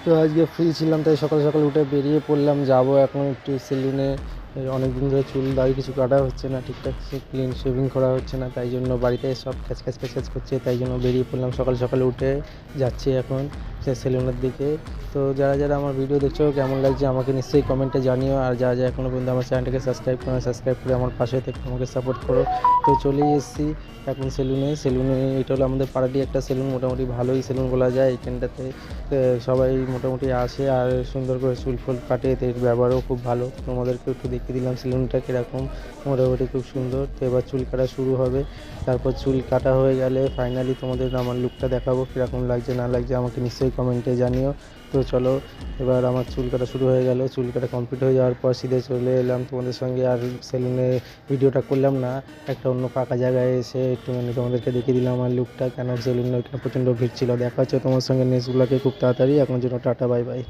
তো আজকে ফ্রি ছিলাম তাই সকাল সকাল উঠে বেরিয়ে পড়লাম, যাব এখন একটু সেলুনে। অনেক দিন ধরে চুল দাড়ি কিছু কাটা হচ্ছে না, ঠিকঠাক ক্লিন শেভিং করা হচ্ছে না, তাই জন্য বাড়িতে সব খ্যাচ খ্যাচ খ্যাচ খ্যাচ করছে, তাই জন্য বেরিয়ে পড়লাম সকাল সকাল উঠে যাচ্ছি এখন সেলুনের দিকে। তো যারা যারা আমার ভিডিও দেখছো কেমন লাগছে আমাকে নিশ্চয়ই কমেন্টে জানিও, আর যারা যারা এখনও পর্যন্ত আমার চ্যানেলটাকে সাবস্ক্রাইব করে আমার পাশে থেকে আমাকে সাপোর্ট করো। তো চলেই এসেছি এখন সেলুনে এটা হলো আমাদের পাড়ারই একটা সেলুন, মোটামুটি ভালোই সেলুন বলা যায় এখানটাতে। সবাই মোটামুটি আসে আর সুন্দর করে চুল ফুল কাটে, এদের ব্যবহারও খুব ভালো। তোমাদেরকে একটু দেখিয়ে দিলাম সেলুনটা কীরকম, মোটামুটি খুব সুন্দর। তো এবার চুল কাটা শুরু হবে, তারপর চুল কাটা হয়ে গেলে ফাইনালি তোমাদের আমার লুকটা দেখাবো, কীরকম লাগছে না লাগছে আমাকে নিশ্চয়ই কমেন্টে জানিও। তো চলো, এবার আমার চুল কাটা শুরু হয়ে গেল, চুল কাটা কমপ্লিট হয়ে যাওয়ার পর সিধে চলে এলাম তোমাদের সঙ্গে, আর সেলুনে ভিডিওটা করলাম না, একটা অন্য ফাঁকা জায়গায় এসে একটুখানি তোমাদেরকে দেখিয়ে দিলাম আমার লুকটা, কেন সেলুনে ওইখানে প্রচণ্ড ভিড় ছিল। দেখা হচ্ছে তোমার সঙ্গে নেক্সট ব্লগে খুব তাড়াতাড়ি, এখন জন্য টাটা, বাই বাই।